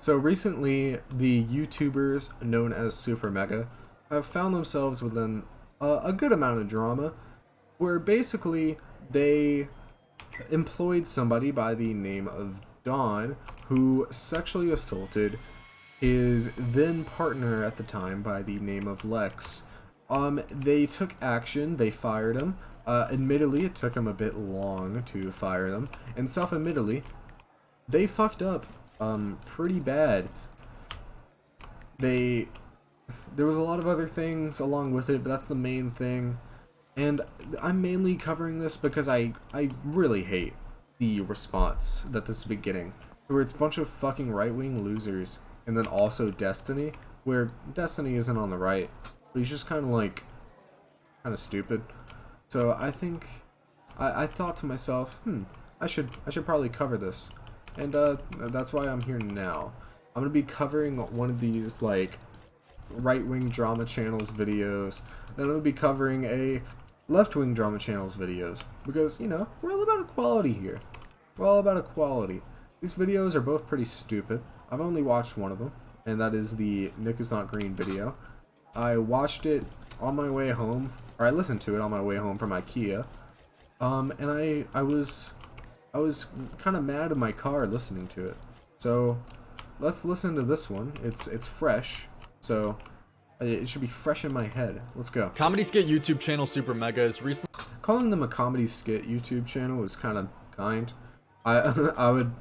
So recently, the YouTubers known as SuperMega have found themselves within a good amount of drama, where basically they employed somebody by the name of Dawn who sexually assaulted his then partner at the time by the name of Lex. They took action, they fired him. Admittedly, it took him a bit long to fire them, and self-admittedly, they fucked up pretty bad. There was a lot of other things along with it, but that's the main thing. And I'm mainly covering this because I really hate the response that this has been getting, where it's a bunch of fucking right-wing losers, and then also Destiny, where Destiny isn't on the right, but he's just kind of stupid. So I think I thought to myself, I should probably cover this. And that's why I'm here now. I'm gonna be covering one of these like right-wing drama channels videos. Then I'm gonna be covering a left-wing drama channels videos, because you know we're all about equality here. We're all about equality. These videos are both pretty stupid. I've only watched one of them, and that is the Nick is Not Green video. I watched it on my way home, or I listened to it on my way home from IKEA. And I was kind of mad in my car listening to it. So let's listen to this one. It's fresh, so it should be fresh in my head. Let's go. Comedy skit YouTube channel SuperMega is recently Calling them a comedy skit YouTube channel is kind of kind. I would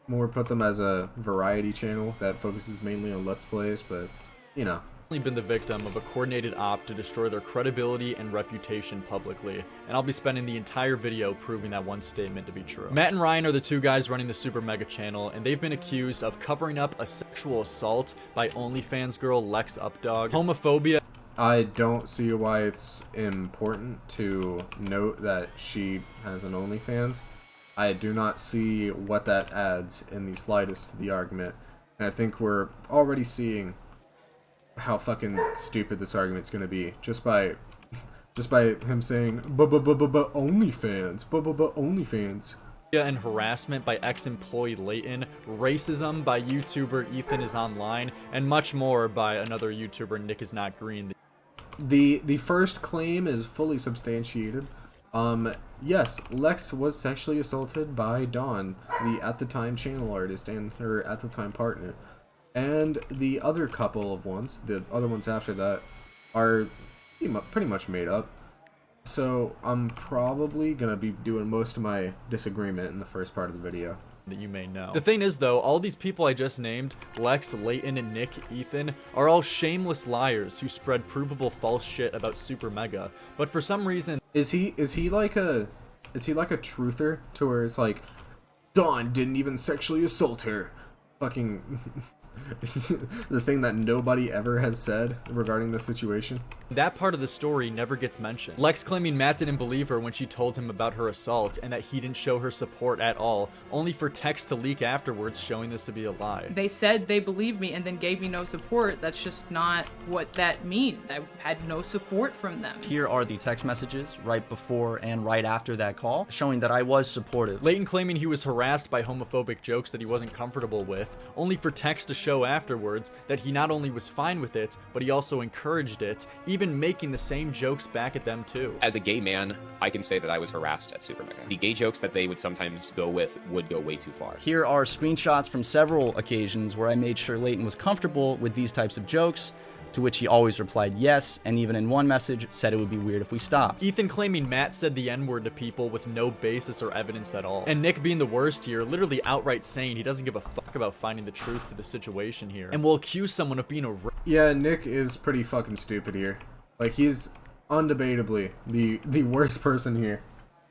more put them as a variety channel that focuses mainly on Let's Plays, but you know. been the victim of a coordinated op to destroy their credibility and reputation publicly, and I'll be spending the entire video proving that one statement to be true. Matt and Ryan are the two guys running the SuperMega channel, and they've been accused of covering up a sexual assault by OnlyFans girl Lex Updog, homophobia. I don't see why it's important to note that she has an OnlyFans. I do not see what that adds in the slightest to the argument, and I think we're already seeing how fucking stupid this argument's gonna be just by him saying OnlyFans, OnlyFans. And harassment by ex-employee Leighton, racism by YouTuber Ethan is Online, and much more by another YouTuber Nick is Not Green. The first claim is fully substantiated. Yes, Lex was sexually assaulted by Dawn, the at the time channel artist, and her at the time partner. And the other couple of ones, the other ones after that, are pretty much made up. So I'm probably gonna be doing most of my disagreement in the first part of the video. That you may know. The thing is though, all these people I just named, Lex, Leighton, and Nick, Ethan, are all shameless liars who spread provable false shit about SuperMega. But for some reason, is he like a truther to where it's like Dawn didn't even sexually assault her? Fucking the thing that nobody ever has said regarding the situation. that part of the story never gets mentioned. Lex claiming Matt didn't believe her when she told him about her assault and that he didn't show her support at all, only for text to leak afterwards showing this to be a lie. They said they believed me and then gave me no support. That's just not what that means. I had no support from them. Here are the text messages right before and right after that call, showing that I was supportive. Leighton claiming he was harassed by homophobic jokes that he wasn't comfortable with, only for text to show afterwards that he not only was fine with it, but he also encouraged it, even making the same jokes back at them too. As a gay man, I can say that I was harassed at SuperMega. The gay jokes that they would sometimes go with would go way too far. Here are screenshots from several occasions where I made sure Leighton was comfortable with these types of jokes, to which he always replied yes, and even in one message said it would be weird if we stopped. Ethan claiming Matt said the N-word to people with no basis or evidence at all. And Nick being the worst here, literally outright saying he doesn't give a fuck about finding the truth to the situation here, and will accuse someone of being a Yeah, Nick is pretty fucking stupid here. Like, he's undebatably the worst person here.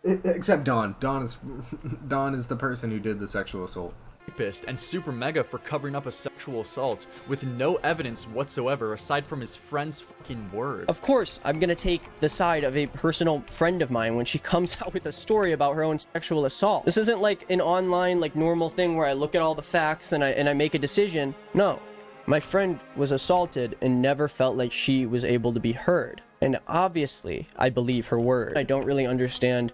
Except Dawn. Dawn is the person who did the sexual assault. rapist, and SuperMega for covering up a sexual assault with no evidence whatsoever aside from his friend's fucking word. Of course, I'm gonna take the side of a personal friend of mine when she comes out with a story about her own sexual assault. This isn't like an online, like, normal thing where I look at all the facts and I make a decision. No. My friend was assaulted and never felt like she was able to be heard. And obviously, I believe her word. I don't really understand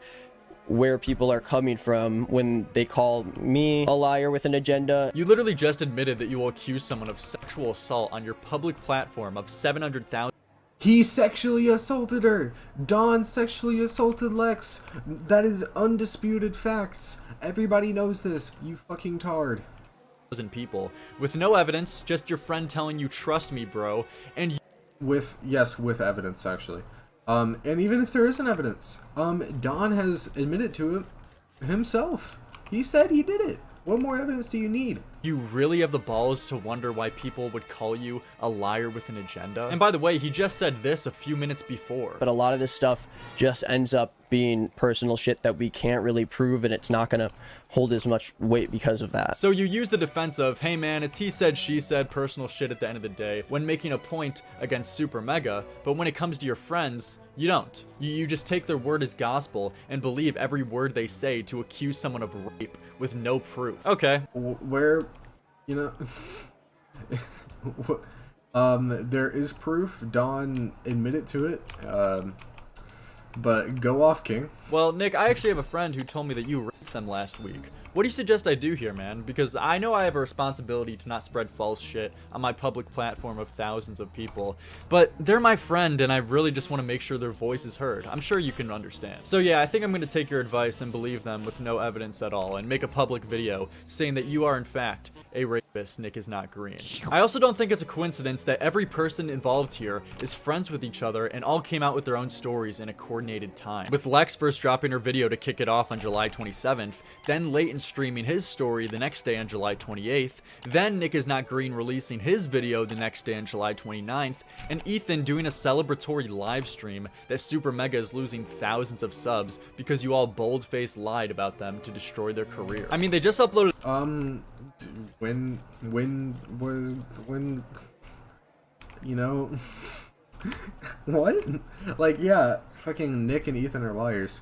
where people are coming from when they call me a liar with an agenda. You literally just admitted that you will accuse someone of sexual assault on your public platform of 700,000. He sexually assaulted her. Don sexually assaulted Lex. That is undisputed facts. Everybody knows this. You fucking tard. People with no evidence, just your friend telling you trust me, bro, and With evidence actually. And even if there isn't evidence, Don has admitted to it himself. He said he did it. What more evidence do you need? you really have the balls to wonder why people would call you a liar with an agenda? And by the way, he just said this a few minutes before. But a lot of this stuff just ends up being personal shit that we can't really prove, and it's not gonna hold as much weight because of that. So you use the defense of, hey man, it's he said, she said, personal shit at the end of the day when making a point against SuperMega, but when it comes to your friends, you don't. You just take their word as gospel and believe every word they say to accuse someone of rape with no proof. Okay. Where, you know, there is proof. Don admitted to it. But go off, King. Well, Nick, I actually have a friend who told me that you raped them last week. What do you suggest I do here, man? Because I know I have a responsibility to not spread false shit on my public platform of thousands of people, but they're my friend and I really just want to make sure their voice is heard. I'm sure you can understand. So yeah, I think I'm going to take your advice and believe them with no evidence at all and make a public video saying that you are in fact a rapist. Nick is not green. I also don't think it's a coincidence that every person involved here is friends with each other and all came out with their own stories in a coordinated time. With Lex first dropping her video to kick it off on July 27th, then Leighton streaming his story the next day on July 28th, then Nick is not green releasing his video the next day on July 29th, and Ethan doing a celebratory live stream that SuperMega is losing thousands of subs because you all bold-faced lied about them to destroy their career. I mean, they just uploaded when you know what? Like, yeah, fucking Nick and Ethan are liars.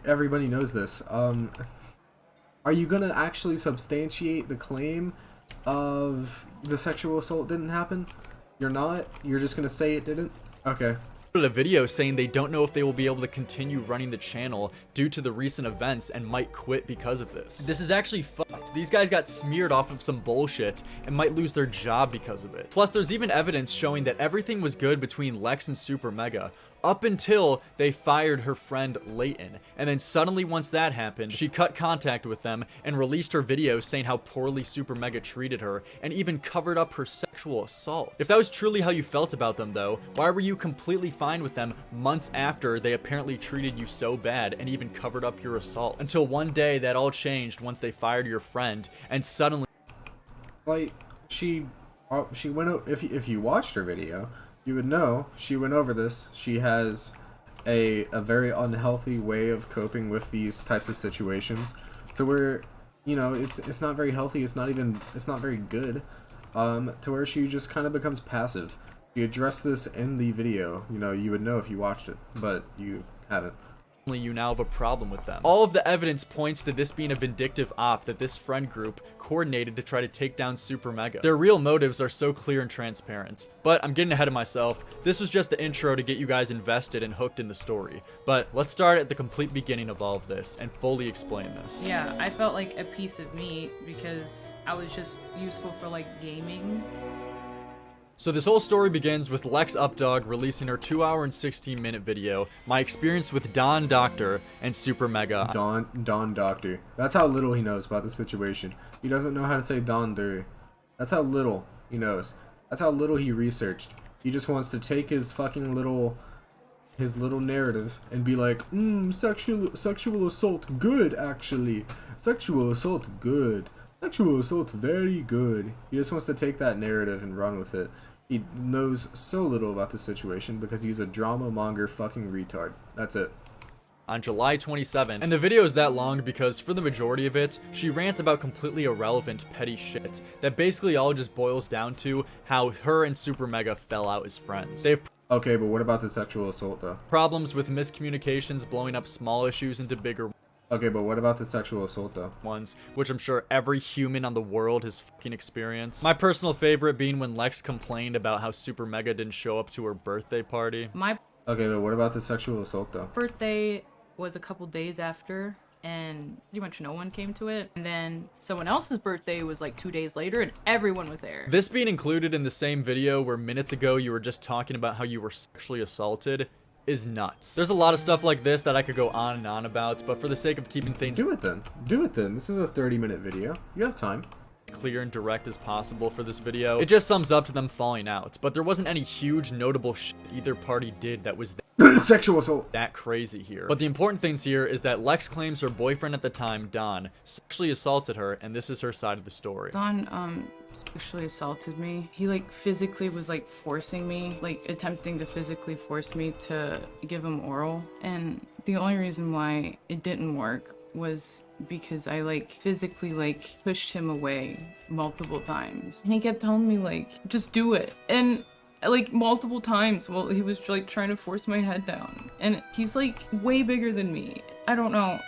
Everybody knows this. Are you gonna actually substantiate the claim of the sexual assault didn't happen? You're not? You're just gonna say it didn't? Okay. a video saying they don't know if they will be able to continue running the channel due to the recent events and might quit because of this. This is actually fucked. These guys got smeared off of some bullshit and might lose their job because of it. Plus, there's even evidence showing that everything was good between Lex and SuperMega up until they fired her friend Leighton. And then suddenly once that happened, she cut contact with them and released her video saying how poorly SuperMega treated her and even covered up her sexual assault. If that was truly how you felt about them though, why were you completely fine with them months after they apparently treated you so bad and even covered up your assault? Until one day that all changed once they fired your friend and suddenly, like, she went, if you watched her video, you would know she went over this. She has a very unhealthy way of coping with these types of situations, to where, you know, it's not very healthy. It's not very good. To where she just kind of becomes passive. You address this in the video. You know, you would know if you watched it, but you haven't. you now have a problem with them. All of the evidence points to this being a vindictive op that this friend group coordinated to try to take down SuperMega. Their real motives are so clear and transparent. But I'm getting ahead of myself. This was just the intro to get you guys invested and hooked in the story. But let's start at the complete beginning of all of this and fully explain this. Yeah, I felt like a piece of meat because I was just useful for like gaming. So this whole story begins with Lex Updog releasing her 2-hour and 16-minute video, My Experience with Don Doctor and SuperMega. Don Doctor. That's how little he knows about the situation. He doesn't know how to say Don Dur. That's how little he knows. That's how little he researched. He just wants to take his fucking little narrative and be like, sexual assault good, actually. Sexual assault good. Sexual assault very good. He just wants to take that narrative and run with it. He knows so little about the situation because he's a drama monger fucking retard. That's it. On July 27th, and the video is that long because for the majority of it, she rants about completely irrelevant petty shit that basically all just boils down to how her and SuperMega fell out as friends. They have Okay, but what about the sexual assault though? problems with miscommunications blowing up small issues into bigger Okay, but what about the sexual assault though? ones, which I'm sure every human on the world has fucking experienced. My personal favorite being when Lex complained about how SuperMega didn't show up to her birthday party. My Okay, but what about the sexual assault though? birthday was a couple days after, and pretty much no one came to it. And then someone else's birthday was like 2 days later, and everyone was there. This being included in the same video where minutes ago you were just talking about how you were sexually assaulted is nuts. There's a lot of stuff like this that I could go on and on about, but for the sake of keeping things Do it then. Do it then. This is a 30-minute video. You have time. clear and direct as possible for this video, it just sums up to them falling out. But there wasn't any huge notable shit either party did that was Sexual assault. that crazy here. But the important things here is that Lex claims her boyfriend at the time, Don, sexually assaulted her, and this is her side of the story. Don sexually assaulted me. He like physically was like forcing me, like attempting to physically force me to give him oral. And the only reason why it didn't work was because I like physically like pushed him away multiple times. And he kept telling me like, just do it. And like multiple times while he was like trying to force my head down. And he's like way bigger than me. I don't know.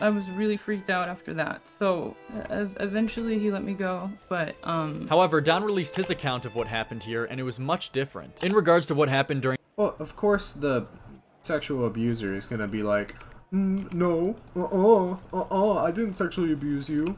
I was really freaked out after that. So eventually he let me go, but However, Don released his account of what happened here, and it was much different. In regards to what happened during Well, of course the sexual abuser is gonna be like, no, I didn't sexually abuse you.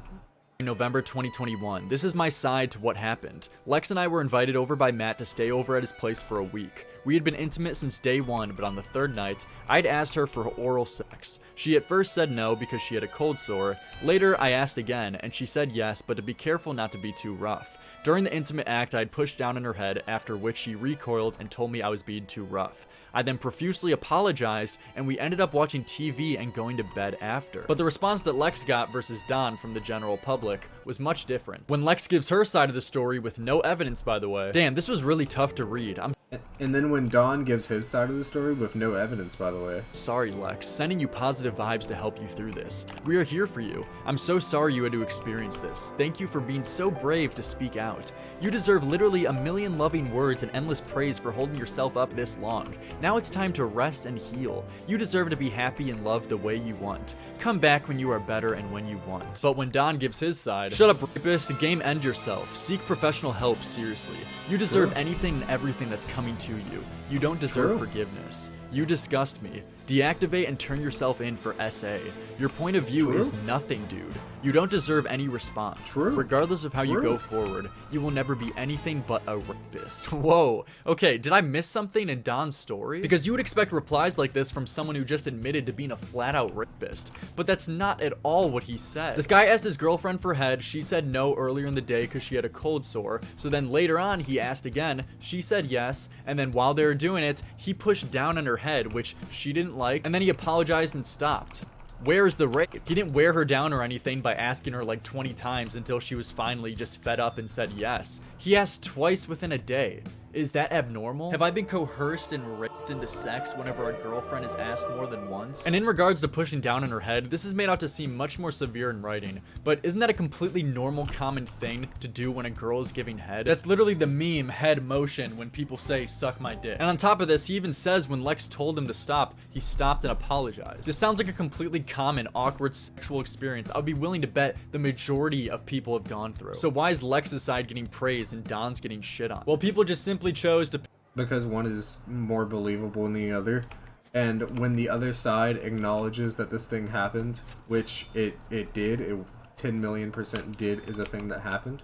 November 2021. This is my side to what happened. Lex and I were invited over by Matt to stay over at his place for a week. We had been intimate since day one, but on the third night, I'd asked her for oral sex. She at first said no because she had a cold sore. Later, I asked again, and she said yes, but to be careful not to be too rough. During the intimate act, I'd pushed down on her head, after which she recoiled and told me I was being too rough. I then profusely apologized, and we ended up watching TV and going to bed after. But the response that Lex got versus Don from the general public was much different. When Lex gives her side of the story with no evidence, by the way. Damn, this was really tough to read. I'm And then when Don gives his side of the story with no evidence, by the way. sorry, Lex. Sending you positive vibes to help you through this. We are here for you. I'm so sorry you had to experience this. Thank you for being so brave to speak out. You deserve literally a million loving words and endless praise for holding yourself up this long. Now it's time to rest and heal. You deserve to be happy and loved the way you want. Come back when you are better and when you want. But when Don gives his side, shut up, rapist. Game end yourself. Seek professional help, seriously. You deserve anything and everything that's coming to you. You don't deserve forgiveness. You disgust me. Deactivate and turn yourself in for SA. Your point of view is nothing, dude. You don't deserve any response. Regardless of how you go forward, you will never be anything but a rapist. Whoa. Okay, did I miss something in Don's story? Because you would expect replies like this from someone who just admitted to being a flat-out rapist. But that's not at all what he said. This guy asked his girlfriend for head. She said no earlier in the day because she had a cold sore. So then later on, he asked again. She said yes. And then while they were doing it, he pushed down on her head, which she didn't like. And then he apologized and stopped. Where is the rape? He didn't wear her down or anything by asking her like 20 times until she was finally just fed up and said yes. He asked twice within a day. Is that abnormal? Have I been coerced and raped into sex whenever a girlfriend is asked more than once? And in regards to pushing down on her head, this is made out to seem much more severe in writing, but isn't that a completely normal, common thing to do when a girl is giving head? That's literally the meme head motion when people say, suck my dick. And on top of this, he even says when Lex told him to stop, he stopped and apologized. This sounds like a completely common, awkward sexual experience I would be willing to bet the majority of people have gone through. So why is Lex's side getting praised and Don's getting shit on? Well, people just simply chose to Because one is more believable than the other. And when the other side acknowledges that this thing happened, which it did, it 10 million% did is a thing that happened.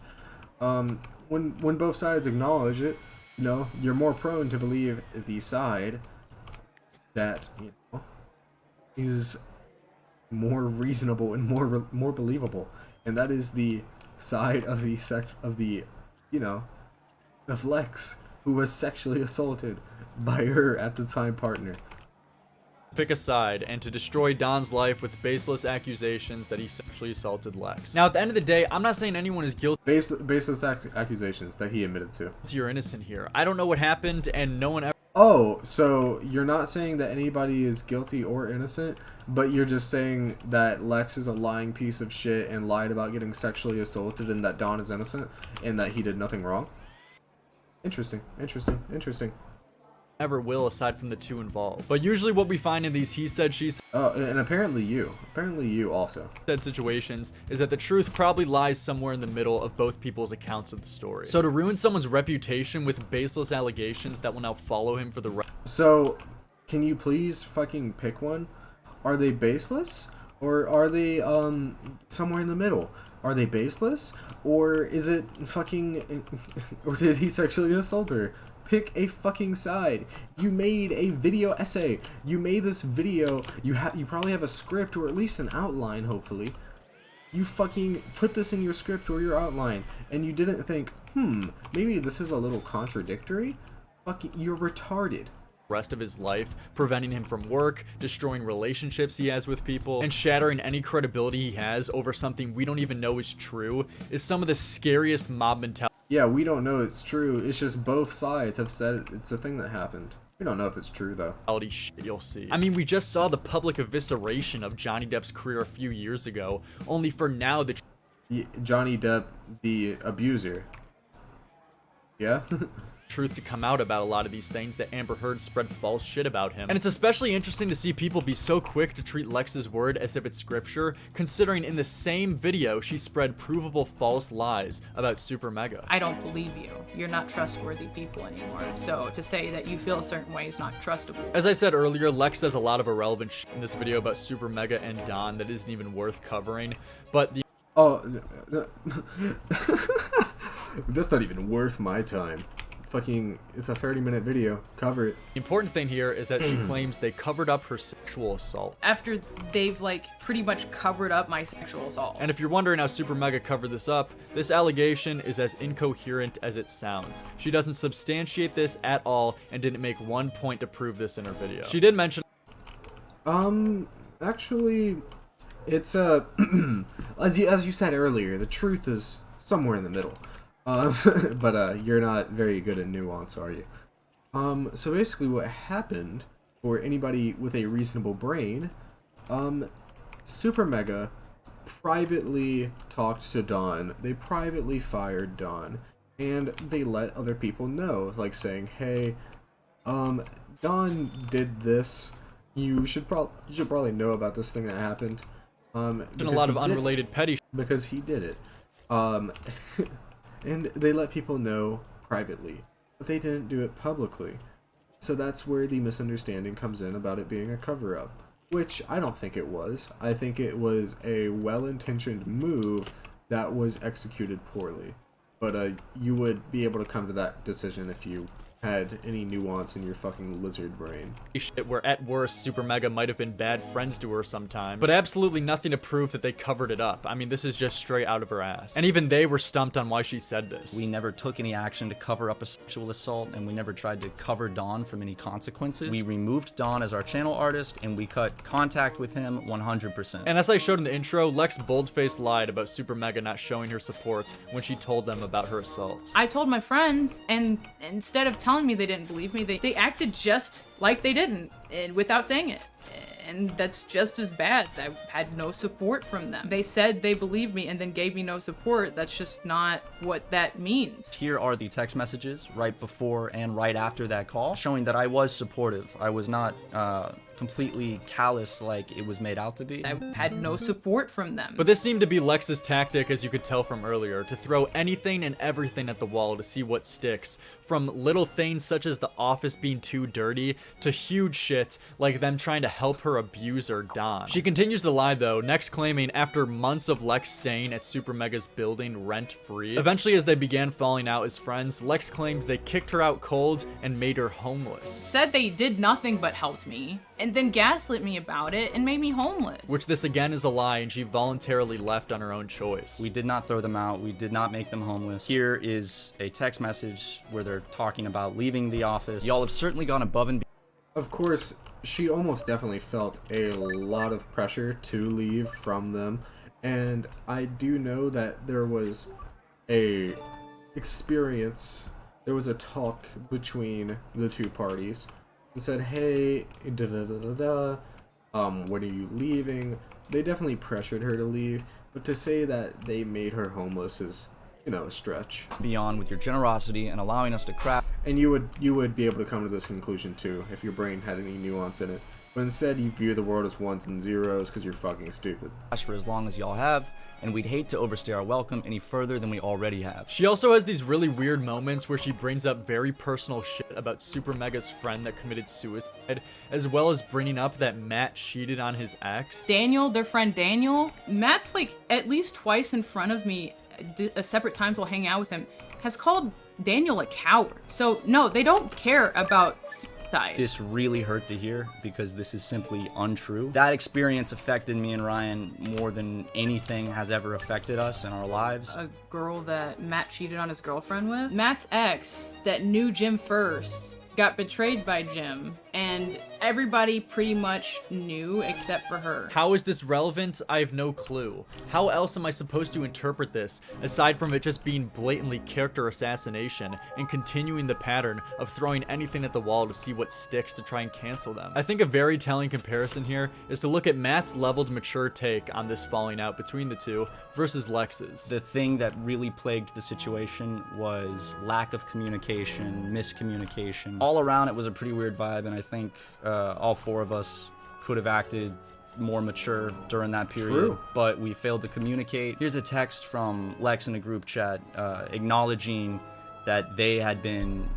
When both sides acknowledge it, you know, you're more prone to believe the side that, you know, is more reasonable and more believable, and that is the side of the you know, of Lex, who was sexually assaulted by her at the time partner. pick a side and to destroy Don's life with baseless accusations that he sexually assaulted Lex. Now, at the end of the day, I'm not saying anyone is guilty Baseless accusations that he admitted to. or innocent here. I don't know what happened, and no one ever. Oh, so you're not saying that anybody is guilty or innocent, but you're just saying that Lex is a lying piece of shit and lied about getting sexually assaulted, and that Don is innocent and that he did nothing wrong? Interesting. Ever will aside from the two involved. But usually what we find in these he said, she Oh, and apparently you also. said situations is that the truth probably lies somewhere in the middle of both people's accounts of the story. So to ruin someone's reputation with baseless allegations that will now follow him for the rest. So, can you please fucking pick one? Are they baseless? Or are they somewhere in the middle? Are they baseless? Or is it fucking... or did he sexually assault her? Pick a fucking side. You made a video essay. You made this video. You probably have a script, or at least an outline, hopefully. You fucking put this in your script or your outline, and you didn't think, maybe this is a little contradictory? Fucking, you're retarded. Rest of his life, preventing him from work, destroying relationships he has with people, and shattering any credibility he has over something we don't even know is true, is some of the scariest mob mentality. Yeah, we don't know it's true. It's just both sides have said it's a thing that happened. We don't know if it's true, though. Shit you'll see. I mean, we just saw the public evisceration of Johnny Depp's career a few years ago, only for now the Johnny Depp, the abuser. Yeah? truth to come out about a lot of these things that Amber Heard spread false shit about him. And it's especially interesting to see people be so quick to treat Lex's word as if it's scripture, considering in the same video she spread provable false lies about SuperMega. I don't believe you. You're not trustworthy people anymore. So to say that you feel a certain way is not trustable. As I said earlier, Lex says a lot of irrelevant shit in this video about SuperMega and Don that isn't even worth covering, but the that's not even worth my time. Fucking, it's a 30-minute video. Cover it. important thing here is that she claims they covered up her sexual assault. After they've like pretty much covered up my sexual assault. And if you're wondering how SuperMega covered this up, this allegation is as incoherent as it sounds. She doesn't substantiate this at all and didn't make one point to prove this in her video. She did mention actually, it's as you said earlier, the truth is somewhere in the middle. But you're not very good at nuance, are you? So basically what happened, for anybody with a reasonable brain, SuperMega privately talked to Dawn. They privately fired Dawn, and they let other people know, like saying, hey, Dawn did this. You should probably know about this thing that happened. a lot of unrelated petty because he did it. And they let people know privately, but they didn't do it publicly. So that's where the misunderstanding comes in about it being a cover-up, which I don't think it was. I think it was a well-intentioned move that was executed poorly. But you would be able to come to that decision if you had any nuance in your fucking lizard brain. shit where at worst SuperMega might have been bad friends to her sometimes, but absolutely nothing to prove that they covered it up. I mean, this is just straight out of her ass. And even they were stumped on why she said this. We never took any action to cover up a sexual assault, and we never tried to cover Don from any consequences. We removed Don as our channel artist, and we cut contact with him 100%. And as I showed in the intro, Lex boldface lied about SuperMega not showing her support when she told them about her assault. I told my friends, and instead of telling me they didn't believe me, they acted just like they didn't, and without saying it. And that's just as bad. I had no support from them. They said they believed me and then gave me no support. That's just not what that means. Here are the text messages right before and right after that call, showing that I was supportive. I was not completely callous like it was made out to be. I had no support from them. But this seemed to be Lex's tactic, as you could tell from earlier, to throw anything and everything at the wall to see what sticks. From little things such as the office being too dirty, to huge shit like them trying to help her abuser, Don. She continues to lie though, next claiming after months of Lex staying at SuperMega's building rent-free. Eventually, as they began falling out as friends, Lex claimed they kicked her out cold and made her homeless. Said they did nothing but helped me, and then gaslit me about it and made me homeless. Which this again is a lie, and she voluntarily left on her own choice. We did not throw them out. We did not make them homeless. Here is a text message where they're talking about leaving the office. Y'all have certainly gone above and beyond. Of course, she almost definitely felt a lot of pressure to leave from them, and I do know that there was a experience, there was a talk between the two parties and said, hey, when are you leaving? They definitely pressured her to leave, but to say that they made her homeless is, you know, a stretch. Beyond with your generosity and allowing us to craft. And you would be able to come to this conclusion too if your brain had any nuance in it. But instead you view the world as ones and zeros because you're fucking stupid. For as long as y'all have, and we'd hate to overstay our welcome any further than we already have. She also has these really weird moments where she brings up very personal shit about SuperMega's friend that committed suicide, as well as bringing up that Matt cheated on his ex. Daniel, their friend Daniel, Matt's like at least twice in front of me, separate times while hanging out with him, has called Daniel a coward. So no, they don't care about suicide. This really hurt to hear because this is simply untrue. That experience affected me and Ryan more than anything has ever affected us in our lives. A girl that Matt cheated on his girlfriend with. Matt's ex that knew Jim first got betrayed by Jim, and everybody pretty much knew except for her. How is this relevant? I have no clue. How else am I supposed to interpret this, aside from it just being blatantly character assassination and continuing the pattern of throwing anything at the wall to see what sticks to try and cancel them? I think a very telling comparison here is to look at Matt's leveled mature take on this falling out between the two versus Lex's. The thing that really plagued the situation was lack of communication, miscommunication. All around, it was a pretty weird vibe, and I think all four of us could have acted more mature during that period. True. But we failed to communicate. Here's a text from Lex in a group chat acknowledging that they had been,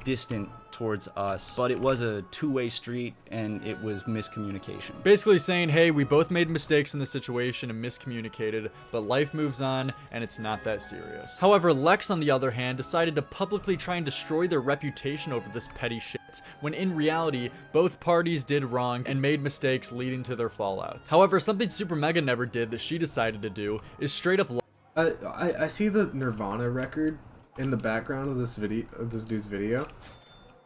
distant towards us, but it was a two-way street and it was miscommunication. Basically saying, hey, we both made mistakes in the situation and miscommunicated, but life moves on and it's not that serious. However, Lex, on the other hand, decided to publicly try and destroy their reputation over this petty shit, when in reality, both parties did wrong and made mistakes leading to their fallout. However, something SuperMega never did that she decided to do is straight up I see the Nirvana record in the background of this dude's video.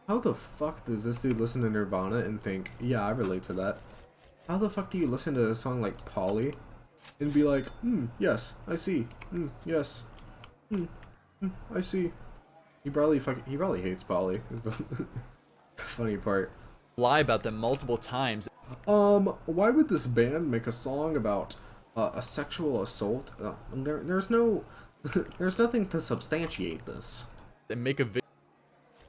How the fuck does this dude listen to Nirvana and think, yeah, I relate to that? How the fuck do you listen to a song like Polly and be like, yes, I see, yes, I see. He probably hates Polly, is the, the funny part. lie about them multiple times. Why would this band make a song about a sexual assault? There's no, there's nothing to substantiate this. And make a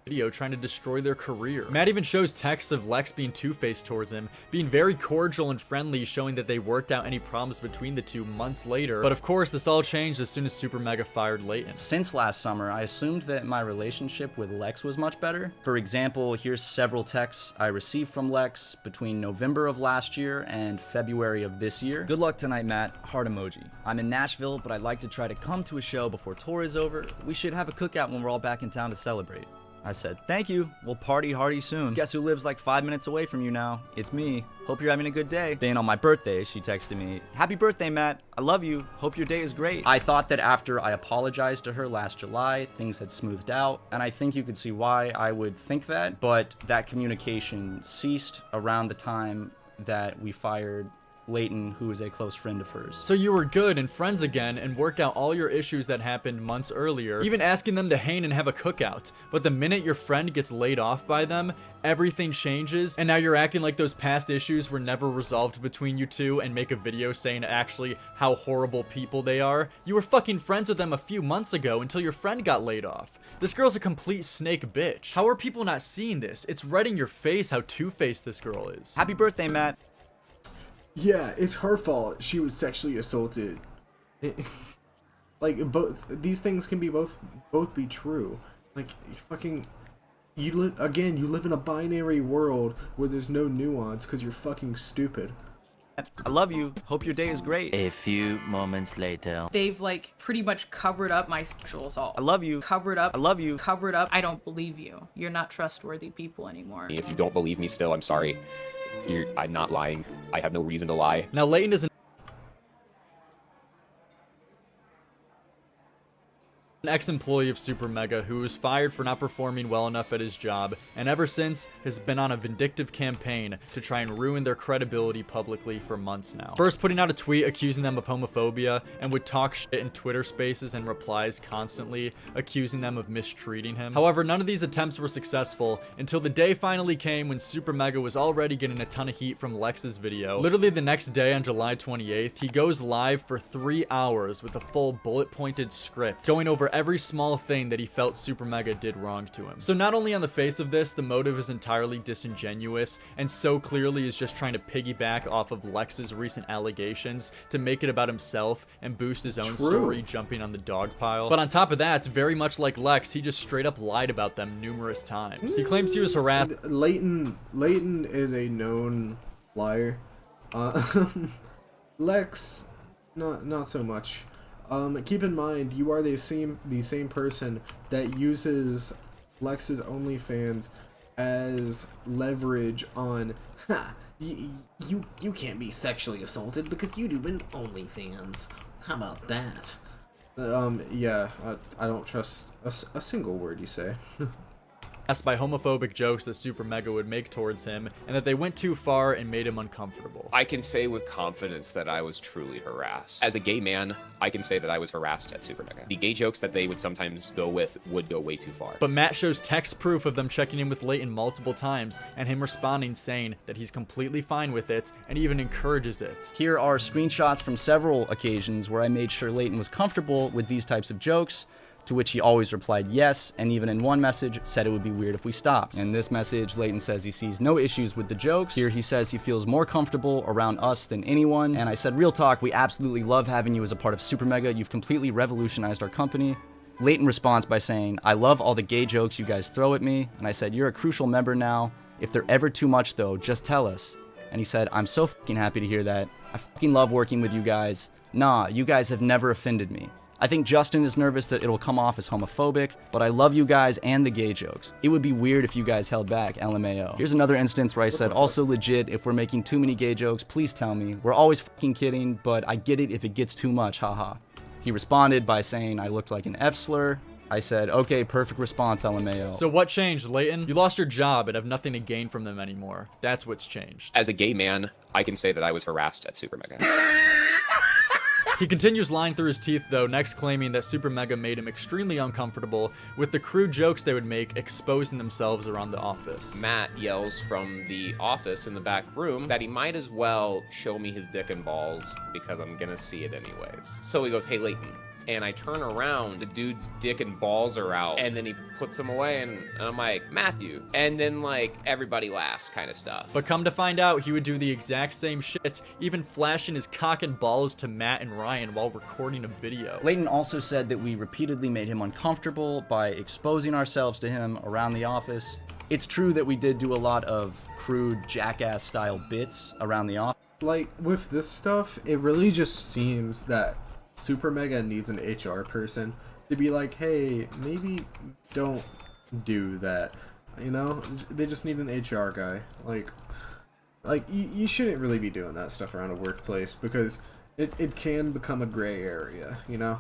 video trying to destroy their career. Matt even shows texts of Lex being two-faced towards him, being very cordial and friendly, showing that they worked out any problems between the two months later. But of course, this all changed as soon as SuperMega fired Leighton. Since last summer, I assumed that my relationship with Lex was much better. For example, here's several texts I received from Lex between November of last year and February of this year. Good luck tonight, Matt. Heart emoji. I'm in Nashville, but I'd like to try to come to a show before tour is over. We should have a cookout when we're all back in town to celebrate. I said, thank you. We'll party hardy soon. Guess who lives like 5 minutes away from you now? It's me. Hope you're having a good day. Then on my birthday, she texted me, happy birthday, Matt. I love you. Hope your day is great. I thought that after I apologized to her last July, things had smoothed out. And I think you could see why I would think that. But that communication ceased around the time that we fired Leighton, who is a close friend of hers. So you were good and friends again and worked out all your issues that happened months earlier, even asking them to hang and have a cookout. But the minute your friend gets laid off by them, everything changes, and now you're acting like those past issues were never resolved between you two and make a video saying actually how horrible people they are. You were fucking friends with them a few months ago until your friend got laid off. This girl's a complete snake bitch. How are people not seeing this? It's right in your face how two-faced this girl is. Happy birthday, Matt. Yeah, it's her fault. She was sexually assaulted. Like, both these things can be both be true. Like, you live in a binary world where there's no nuance because you're fucking stupid. I love you. Hope your day is great. A few moments later. They've like pretty much covered up my sexual assault. I love you. Covered up. I love you. Covered up. I don't believe you. You're not trustworthy people anymore. If you don't believe me still, I'm sorry. I'm not lying. I have no reason to lie. Now Leighton is an ex-employee of SuperMega who was fired for not performing well enough at his job, and ever since has been on a vindictive campaign to try and ruin their credibility publicly for months now. First putting out a tweet accusing them of homophobia, and would talk shit in Twitter spaces and replies constantly accusing them of mistreating him. However, none of these attempts were successful until the day finally came when SuperMega was already getting a ton of heat from Lex's video. Literally the next day on July 28th, he goes live for 3 hours with a full bullet-pointed script, going over every small thing that he felt SuperMega did wrong to him. So not only on the face of this, the motive is entirely disingenuous and so clearly is just trying to piggyback off of Lex's recent allegations to make it about himself and boost his own story jumping on the dog pile. But on top of that, it's very much like Lex, he just straight up lied about them numerous times. He claims he was harassed. Leighton is a known liar. Lex, not so much. Keep in mind, you are the same person that uses Lex's OnlyFans as leverage on, you can't be sexually assaulted because you do an OnlyFans. How about that? Yeah, I don't trust a single word you say. By homophobic jokes that SuperMega would make towards him, and that they went too far and made him uncomfortable. I can say with confidence that I was truly harassed. As a gay man, I can say that I was harassed at SuperMega. The gay jokes that they would sometimes go with would go way too far. But Matt shows text proof of them checking in with Leighton multiple times, and him responding saying that he's completely fine with it, and even encourages it. Here are screenshots from several occasions where I made sure Leighton was comfortable with these types of jokes, to which he always replied yes, and even in one message said it would be weird if we stopped. In this message, Leighton says he sees no issues with the jokes. Here he says he feels more comfortable around us than anyone, and I said, real talk, we absolutely love having you as a part of SuperMega. You've completely revolutionized our company. Leighton responds by saying, I love all the gay jokes you guys throw at me, and I said, you're a crucial member now. If they're ever too much though, just tell us. And he said, I'm so fucking happy to hear that. I fucking love working with you guys. Nah, you guys have never offended me. I think Justin is nervous that it'll come off as homophobic, but I love you guys and the gay jokes. It would be weird if you guys held back, LMAO. Here's another instance where I said, also legit, if we're making too many gay jokes, please tell me. We're always fucking kidding, but I get it if it gets too much, haha. He responded by saying I looked like an F slur. I said, okay, perfect response, LMAO. So what changed, Leighton? You lost your job and have nothing to gain from them anymore. That's what's changed. As a gay man, I can say that I was harassed at SuperMega. He continues lying through his teeth though, next claiming that SuperMega made him extremely uncomfortable with the crude jokes they would make exposing themselves around the office. Matt yells from the office in the back room that he might as well show me his dick and balls because I'm gonna see it anyways. So he goes, hey Leighton. And I turn around, the dude's dick and balls are out, and then he puts them away, and I'm like, Matthew. And then, like, everybody laughs kind of stuff. But come to find out, he would do the exact same shit, even flashing his cock and balls to Matt and Ryan while recording a video. Leighton also said that we repeatedly made him uncomfortable by exposing ourselves to him around the office. It's true that we did do a lot of crude jackass-style bits around the office. Like, with this stuff, it really just seems that SuperMega needs an HR person to be like, hey, maybe don't do that. You know, they just need an HR guy. Like you shouldn't really be doing that stuff around a workplace because it can become a gray area, you know?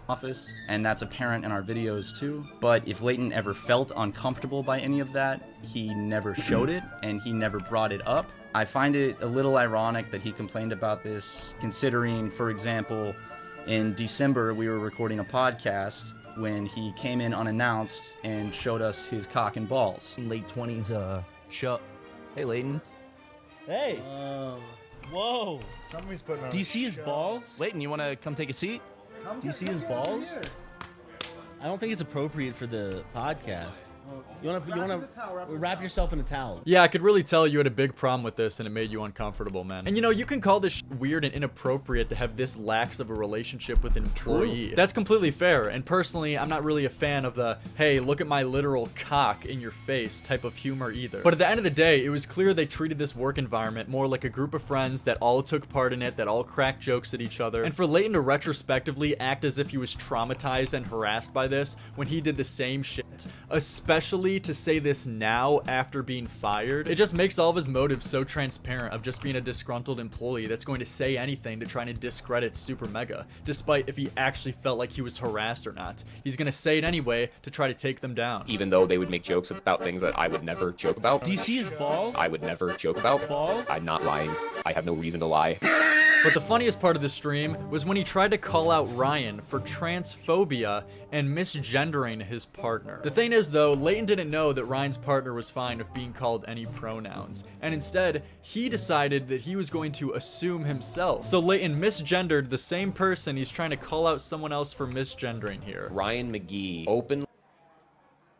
Office, and that's apparent in our videos too. But if Leighton ever felt uncomfortable by any of that, he never showed it and he never brought it up. I find it a little ironic that he complained about this, considering, for example, in December, we were recording a podcast when he came in unannounced and showed us his cock and balls. Late 20s, Chuck. Hey, Leighton. Hey. Whoa. Somebody's putting on Do you see his show. balls? Leighton, you want to come take a seat? Come Do you get- see come his get over balls? here. I don't think it's appropriate for the podcast. You Wrap wanna in the towel, wrap in the wrap towel. yourself in a towel. Yeah, I could really tell you had a big problem with this and it made you uncomfortable, man. And you know, you can call this weird and inappropriate to have this lax of a relationship with an employee. True. That's completely fair. And personally, I'm not really a fan of the, hey, look at my literal cock in your face type of humor either. But at the end of the day, it was clear they treated this work environment more like a group of friends that all took part in it, that all cracked jokes at each other. And for Leighton to retrospectively act as if he was traumatized and harassed by this when he did the same shit, especially to say this now after being fired, it just makes all of his motives so transparent of just being a disgruntled employee that's going to say anything to try to discredit SuperMega, despite if he actually felt like he was harassed or not. He's gonna say it anyway to try to take them down. Even though they would make jokes about things that I would never joke about. Do you see his balls? I would never joke about. Balls? I'm not lying. I have no reason to lie. But the funniest part of the stream was when he tried to call out Ryan for transphobia and misgendering his partner. The thing is though, Leighton didn't know that Ryan's partner was fine with being called any pronouns, and instead, he decided that he was going to assume himself. So Leighton misgendered the same person he's trying to call out someone else for misgendering here. Ryan McGee openly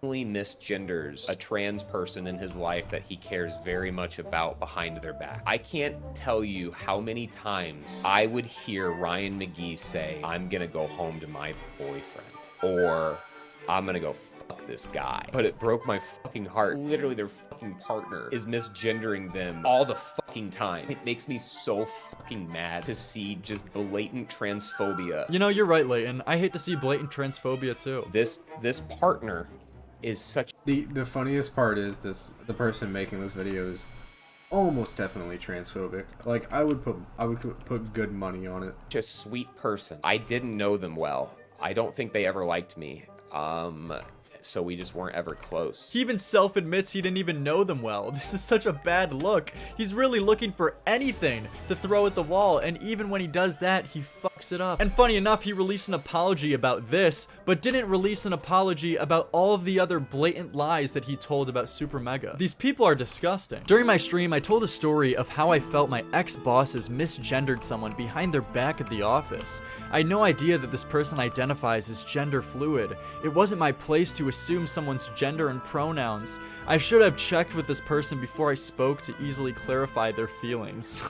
misgenders a trans person in his life that he cares very much about behind their back. I can't tell you how many times I would hear Ryan McGee say, "I'm gonna go home to my boyfriend," or "I'm gonna go fuck this guy." But it broke my fucking heart. Literally their fucking partner is misgendering them all the fucking time. It makes me so fucking mad to see just blatant transphobia. You know, you're right, Leighton. I hate to see blatant transphobia too. This partner is such The funniest part is the person making this video is almost definitely transphobic. Like I would put good money on it. a sweet person. I didn't know them well. I don't think they ever liked me. So we just weren't ever close. He even self-admits he didn't even know them well. This is such a bad look. He's really looking for anything to throw at the wall, and even when he does that, he fucks it up. And funny enough, he released an apology about this, but didn't release an apology about all of the other blatant lies that he told about SuperMega. These people are disgusting. During my stream, I told a story of how I felt my ex-bosses misgendered someone behind their back at the office. I had no idea that this person identifies as gender fluid. It wasn't my place to assume someone's gender and pronouns. I should have checked with this person before I spoke to easily clarify their feelings.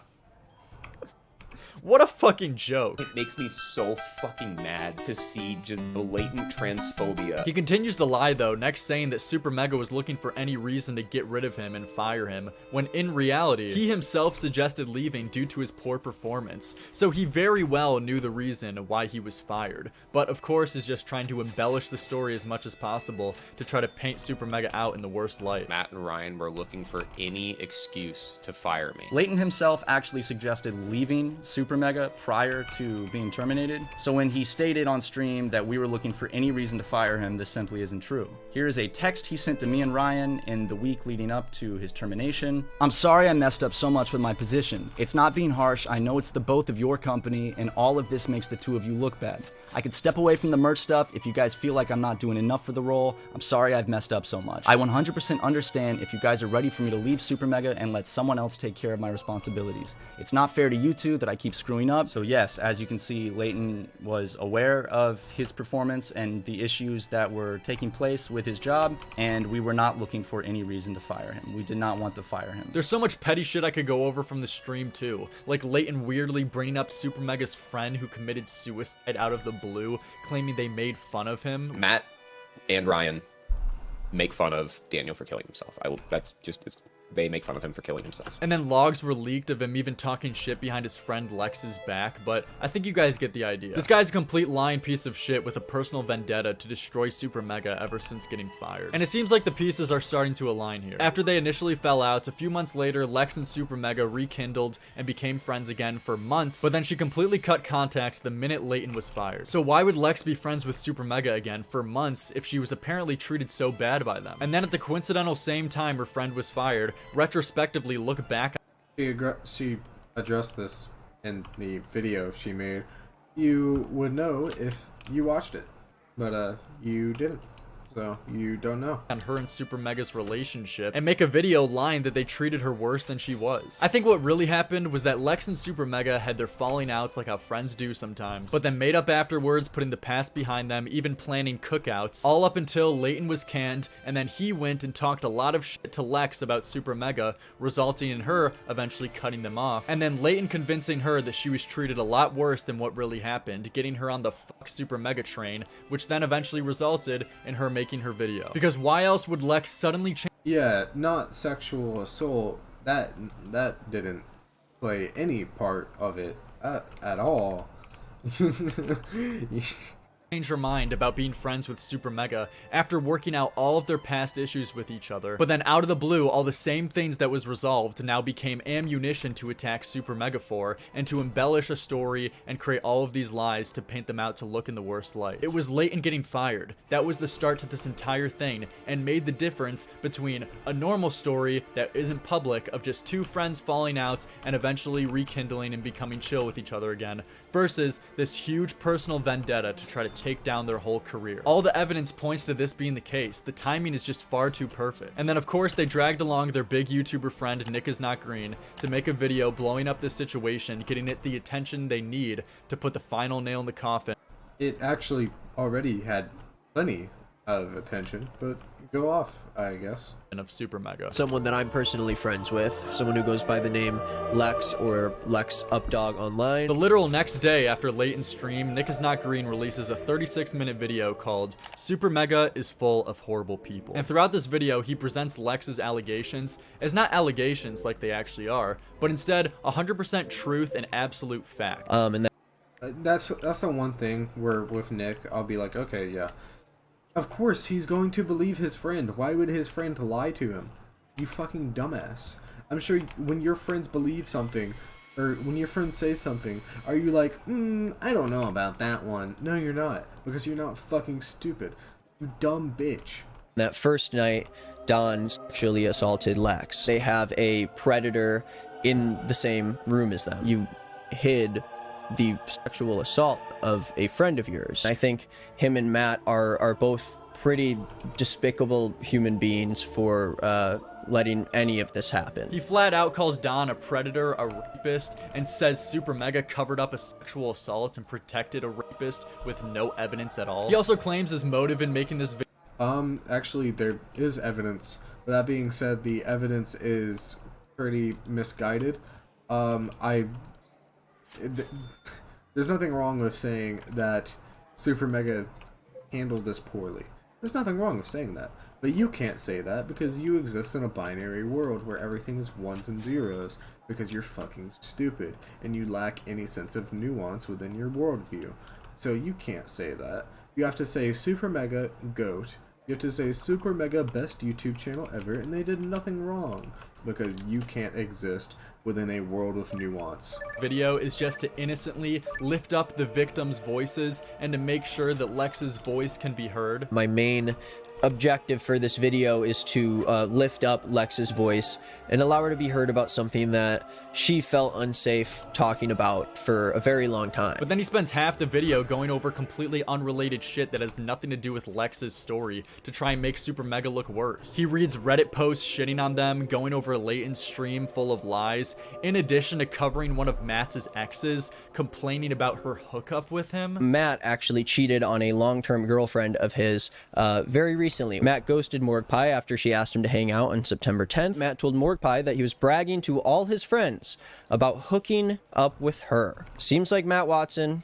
What a fucking joke. It makes me so fucking mad to see just blatant transphobia. He continues to lie though, next saying that SuperMega was looking for any reason to get rid of him and fire him, when in reality, he himself suggested leaving due to his poor performance. So he very well knew the reason why he was fired, but of course is just trying to embellish the story as much as possible to try to paint SuperMega out in the worst light. Matt and Ryan were looking for any excuse to fire me. Leighton himself actually suggested leaving SuperMega prior to being terminated. So when he stated on stream that we were looking for any reason to fire him, this simply isn't true. Here is a text he sent to me and Ryan in the week leading up to his termination. "I'm sorry I messed up so much with my position. It's not being harsh. I know it's the both of your company, and all of this makes the two of you look bad. I could step away from the merch stuff if you guys feel like I'm not doing enough for the role. I'm sorry I've messed up so much. I 100% understand if you guys are ready for me to leave SuperMega and let someone else take care of my responsibilities. It's not fair to you two that I keep screwing up." So yes, as you can see, Leighton was aware of his performance and the issues that were taking place with his job, and we were not looking for any reason to fire him. We did not want to fire him. There's so much petty shit I could go over from the stream too, like Leighton weirdly bringing up SuperMega's friend who committed suicide out of the blue, claiming they made fun of him. Matt and Ryan make fun of Daniel for killing himself. They make fun of him for killing himself. And then logs were leaked of him even talking shit behind his friend Lex's back, but I think you guys get the idea. This guy's a complete lying piece of shit with a personal vendetta to destroy SuperMega ever since getting fired. And it seems like the pieces are starting to align here. After they initially fell out, a few months later, Lex and SuperMega rekindled and became friends again for months, but then she completely cut contact the minute Leighton was fired. So why would Lex be friends with SuperMega again for months if she was apparently treated so bad by them? And then at the coincidental same time her friend was fired, retrospectively look back. She addressed this in the video she made. You would know if you watched it, but you didn't. So you don't know. On her and SuperMega's relationship and make a video lying that they treated her worse than she was. I think what really happened was that Lex and SuperMega had their falling outs like how friends do sometimes, but then made up afterwards, putting the past behind them, even planning cookouts, all up until Leighton was canned, and then he went and talked a lot of shit to Lex about SuperMega, resulting in her eventually cutting them off, and then Leighton convincing her that she was treated a lot worse than what really happened, getting her on the fuck SuperMega train, which then eventually resulted in her making her video. Because why else would Lex suddenly change? Yeah, not sexual assault. That didn't play any part of it at all. change her mind about being friends with SuperMega after working out all of their past issues with each other. But then out of the blue, all the same things that was resolved now became ammunition to attack SuperMega for, and to embellish a story and create all of these lies to paint them out to look in the worst light. It was Leighton getting fired. That was the start to this entire thing, and made the difference between a normal story that isn't public of just two friends falling out and eventually rekindling and becoming chill with each other again, versus this huge personal vendetta to try to take down their whole career. All the evidence points to this being the case. The timing is just far too perfect. And then of course they dragged along their big YouTuber friend Nick is Not Green to make a video blowing up this situation, getting it the attention they need to put the final nail in the coffin. It actually already had plenty of attention, but go off, I guess. Of SuperMega. Someone that I'm personally friends with, someone who goes by the name Lex or Lex Updog online. The literal next day after Leighton's stream, Nick is Not Green releases a 36-minute video called SuperMega is full of horrible people. And throughout this video, he presents Lex's allegations as not allegations like they actually are, but instead 100% truth and absolute fact. And That's the one thing where with Nick, I'll be like, okay, yeah. Of course, he's going to believe his friend. Why would his friend lie to him? You fucking dumbass. I'm sure when your friends believe something, or when your friends say something, are you like, I don't know about that one. No, you're not. Because you're not fucking stupid. You dumb bitch. that first night, Don sexually assaulted Lex. They have a predator in the same room as them. You hid the sexual assault of a friend of yours. I think him and Matt are both pretty despicable human beings for letting any of this happen. He flat out calls Don a predator, a rapist, and says SuperMega covered up a sexual assault and protected a rapist with no evidence at all. He also claims his motive in making this video. Actually, there is evidence. But that being said, the evidence is pretty misguided. There's nothing wrong with saying that SuperMega handled this poorly. There's nothing wrong with saying that. But you can't say that because you exist in a binary world where everything is ones and zeros because you're fucking stupid and you lack any sense of nuance within your worldview. So you can't say that. You have to say SuperMega GOAT. You have to say SuperMega best YouTube channel ever, and they did nothing wrong because you can't exist within a world of nuance. Video is just to innocently lift up the victims' voices and to make sure that Lex's voice can be heard. My main objective for this video is to lift up Lex's voice and allow her to be heard about something that she felt unsafe talking about for a very long time. But then he spends half the video going over completely unrelated shit that has nothing to do with Lex's story to try and make SuperMega look worse. He reads Reddit posts shitting on them, going over Leighton's stream full of lies, in addition to covering one of Matt's exes, complaining about her hookup with him. Matt actually cheated on a long-term girlfriend of his very recently. Matt ghosted Morgpie after she asked him to hang out on September 10th. Matt told Morgpie that he was bragging to all his friends about hooking up with her. Seems like Matt Watson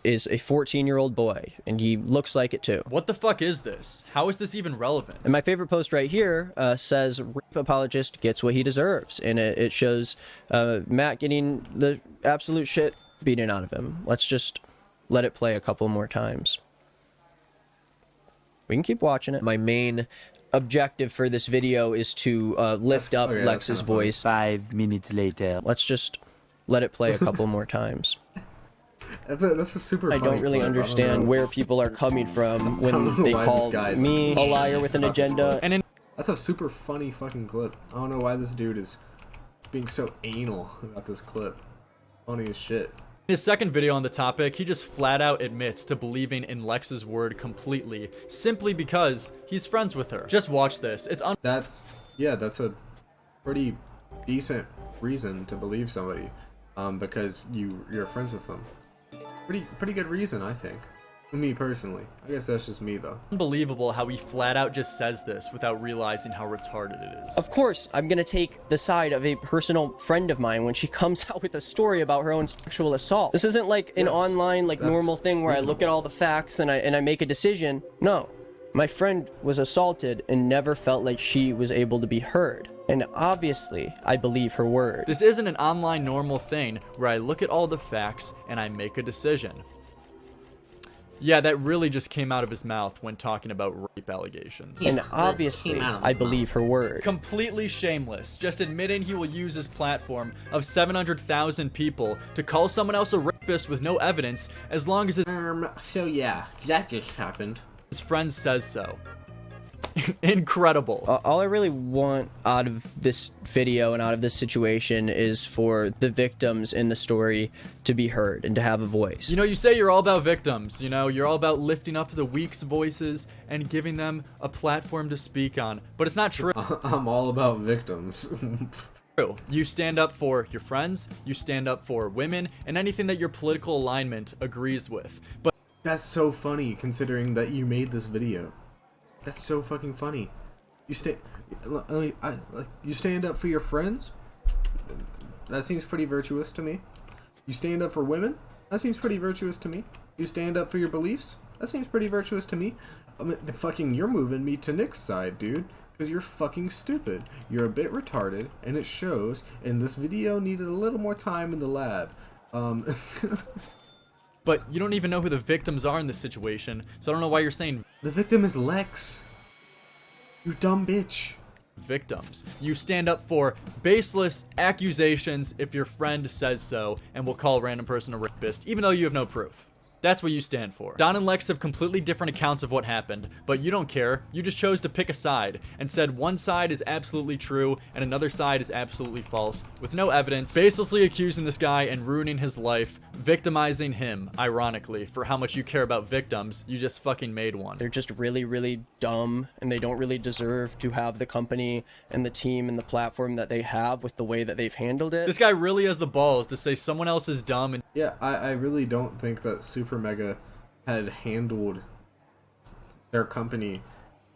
is a 14-year-old boy, and he looks like it too. What the fuck is this? How is this even relevant? And my favorite post right here says, rape apologist gets what he deserves. And it shows Matt getting the absolute shit beaten out of him. Let's just let it play a couple more times. We can keep watching it. My main objective for this video is to lift up Lex's voice. 5 minutes later. Let's just let it play a couple more times. That's a super I funny don't really clip. understand where people are coming from when they call me a liar with an agenda. And in That's a super funny fucking clip. I don't know why this dude is being so anal about this clip. Funny as shit. his second video on the topic, he just flat out admits to believing in Lex's word completely, simply because he's friends with her. Just watch this. That's a pretty decent reason to believe somebody, because you're friends with them. Pretty good reason, I think. Me personally. I guess that's just me though. Unbelievable how he flat out just says this without realizing how retarded it is. Of course, I'm gonna take the side of a personal friend of mine when she comes out with a story about her own sexual assault. This isn't like an online, normal thing where I look at all the facts and I make a decision. No. My friend was assaulted and never felt like she was able to be heard. And obviously, I believe her word. This isn't an online normal thing where I look at all the facts and I make a decision. Yeah, that really just came out of his mouth when talking about rape allegations. And obviously, I believe her word. Completely shameless, just admitting he will use his platform of 700,000 people to call someone else a rapist with no evidence as long as So yeah, that just happened. his friend says so. Incredible. All I really want out of this video and out of this situation is for the victims in the story to be heard and to have a voice. You know, you say you're all about victims, you know, you're all about lifting up the weak's voices and giving them a platform to speak on, but it's not true. I'm all about victims. You stand up for your friends, you stand up for women, and anything that your political alignment agrees with. But That's so funny considering that you made this video. That's so fucking funny. You stand up for your friends? That seems pretty virtuous to me. You stand up for women? That seems pretty virtuous to me. You stand up for your beliefs? That seems pretty virtuous to me. I mean, you're moving me to Nick's side, dude. Because you're fucking stupid. You're a bit retarded, and it shows, and this video needed a little more time in the lab. But you don't even know who the victims are in this situation, so I don't know why you're saying The victim is Lex. You dumb bitch. victims. You stand up for baseless accusations if your friend says so, and will call a random person a rapist, even though you have no proof. That's what you stand for. Don and Lex have completely different accounts of what happened, but you don't care. You just chose to pick a side and said one side is absolutely true and another side is absolutely false, with no evidence, baselessly accusing this guy and ruining his life, victimizing him, ironically, for how much you care about victims. You just fucking made one. They're just really, really dumb, and they don't really deserve to have the company and the team and the platform that they have with the way that they've handled it. This guy really has the balls to say someone else is dumb and Yeah, I really don't think that SuperMega had handled their company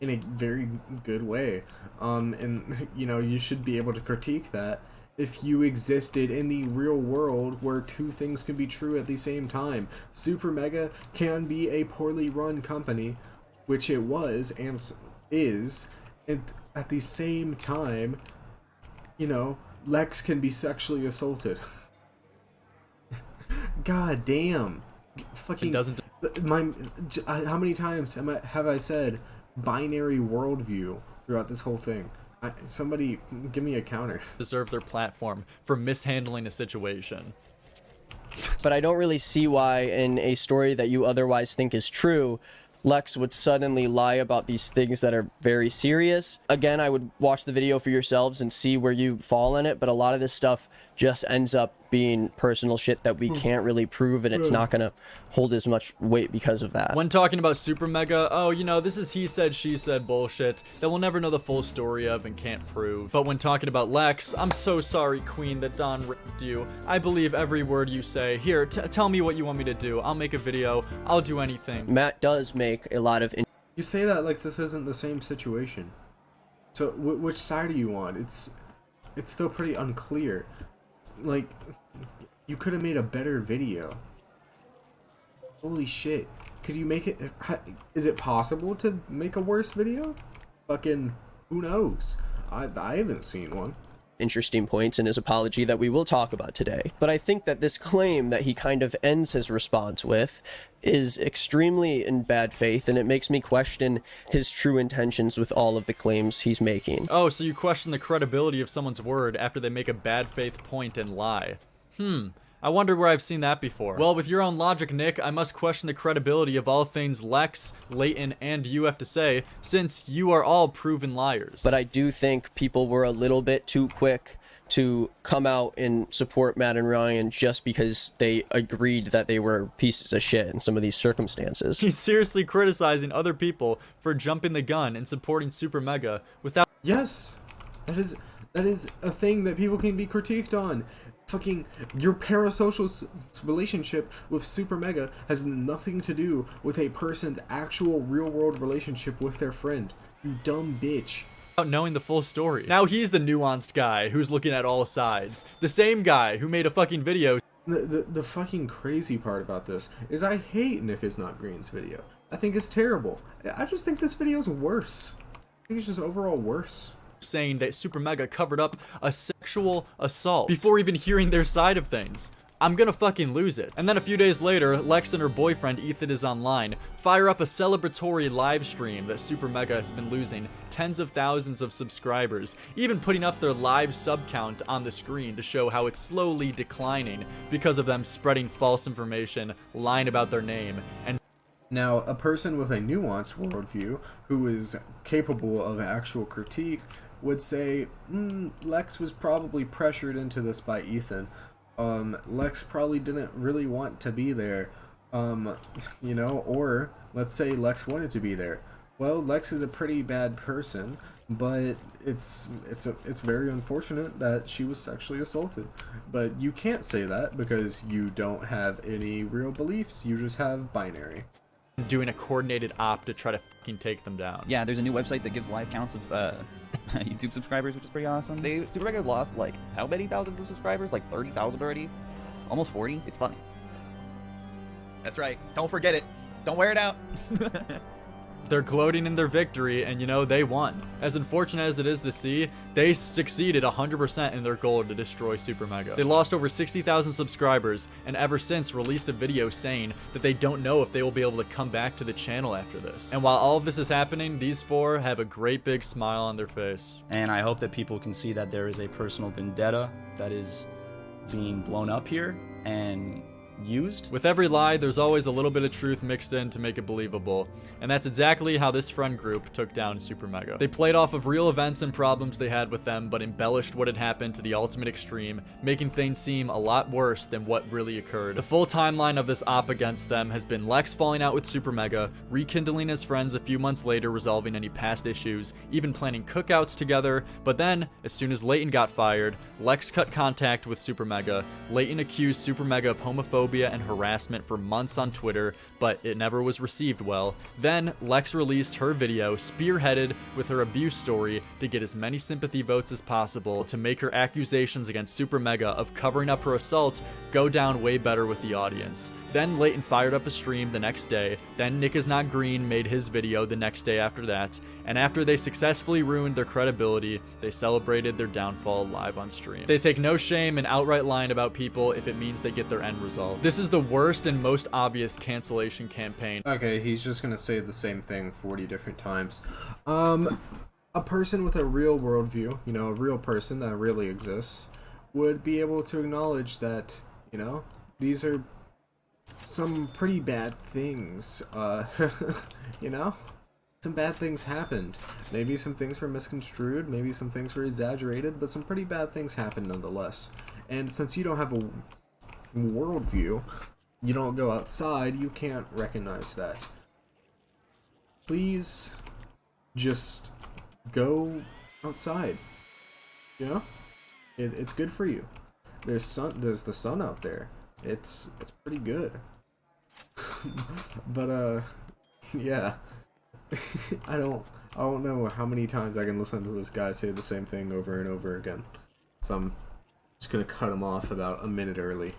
in a very good way. And, you know, you should be able to critique that if you existed in the real world where two things can be true at the same time. SuperMega can be a poorly run company, which it was and is, and at the same time, you know, Lex can be sexually assaulted. God damn. Fucking it doesn't how many times have I said binary worldview throughout this whole thing? Somebody give me a counter. deserve their platform for mishandling a situation. But I don't really see why in a story that you otherwise think is true, Lex would suddenly lie about these things that are very serious. Again, I would watch the video for yourselves and see where you fall in it, but a lot of this stuff just ends up being personal shit that we can't really prove, and it's not gonna hold as much weight because of that. When talking about SuperMega, oh, you know, this is he said, she said bullshit that we'll never know the full story of and can't prove. But when talking about Lex, I'm so sorry, Queen, that Don raped you. I believe every word you say. Here, tell me what you want me to do. I'll make a video. I'll do anything. Matt does make a lot of You say that like this isn't the same situation. So which side are you on? It's still pretty unclear. Like, you could have made a better video. Holy shit. Could you make it... Is it possible to make a worse video? Fucking... Who knows? I haven't seen one. interesting points in his apology that we will talk about today. But I think that this claim that he kind of ends his response with is extremely in bad faith, and it makes me question his true intentions with all of the claims he's making. Oh, so you question the credibility of someone's word after they make a bad faith point and lie. I wonder where I've seen that before. Well, with your own logic, Nick, I must question the credibility of all things Lex, Leighton, and you have to say, since you are all proven liars. But I do think people were a little bit too quick to come out and support Matt and Ryan just because they agreed that they were pieces of shit in some of these circumstances. He's seriously criticizing other people for jumping the gun and supporting SuperMega without... Yes! That is a thing that people can be critiqued on. Fucking your parasocial relationship with SuperMega has nothing to do with a person's actual real-world relationship with their friend. You dumb bitch. knowing the full story. Now he's the nuanced guy who's looking at all sides. The same guy who made a fucking video. The fucking crazy part about this is I hate Nick is Not Green's video. I think it's terrible. I just think this video's worse. I think it's just overall worse. Saying that SuperMega covered up a sexual assault before even hearing their side of things. I'm gonna fucking lose it. And then a few days later, Lex and her boyfriend Ethan is online, fire up a celebratory live stream that SuperMega has been losing tens of thousands of subscribers, even putting up their live sub count on the screen to show how it's slowly declining because of them spreading false information, lying about their name, and Now, a person with a nuanced worldview who is capable of actual critique would say, Lex was probably pressured into this by Ethan. Lex probably didn't really want to be there. You know, or let's say Lex wanted to be there. Well, Lex is a pretty bad person, but it's very unfortunate that she was sexually assaulted. But you can't say that because you don't have any real beliefs. You just have binary. doing a coordinated op to try to fucking take them down. Yeah, there's a new website that gives live counts of YouTube subscribers, which is pretty awesome. SuperMega lost like how many thousands of subscribers? Like 30,000 already? Almost 40? It's funny. That's right. Don't forget it. Don't wear it out. They're gloating in their victory, and you know, they won. As unfortunate as it is to see, they succeeded 100% in their goal to destroy SuperMega. They lost over 60,000 subscribers, and ever since released a video saying that they don't know if they will be able to come back to the channel after this. And while all of this is happening, these four have a great big smile on their face. And I hope that people can see that there is a personal vendetta that is being blown up here and used. With every lie, there's always a little bit of truth mixed in to make it believable, and that's exactly how this friend group took down SuperMega. They played off of real events and problems they had with them, but embellished what had happened to the ultimate extreme, making things seem a lot worse than what really occurred. The full timeline of this op against them has been Lex falling out with SuperMega, rekindling as friends a few months later, resolving any past issues, even planning cookouts together, but then, as soon as Leighton got fired, Lex cut contact with SuperMega. Leighton accused SuperMega of homophobia and harassment for months on Twitter, but it never was received well. Then, Lex released her video, spearheaded with her abuse story, to get as many sympathy votes as possible to make her accusations against SuperMega of covering up her assault go down way better with the audience. Then Leighton fired up a stream the next day, then Nick Is Not Green made his video the next day after that, and after they successfully ruined their credibility, they celebrated their downfall live on stream. They take no shame in outright lying about people if it means they get their end result. This is the worst and most obvious cancellation campaign. Okay, he's just gonna say the same thing 40 different times. A person with a real worldview, you know, a real person that really exists, would be able to acknowledge that, you know, these are some pretty bad things. You know? Some bad things happened. Maybe some things were misconstrued, maybe some things were exaggerated, but some pretty bad things happened nonetheless. And since you don't have a worldview, you don't go outside, you can't recognize that. Please just go outside. You know? It's good for you. There's the sun out there. It's pretty good. But yeah. I don't know how many times I can listen to this guy say the same thing over and over again. So I'm just gonna cut him off about a minute early.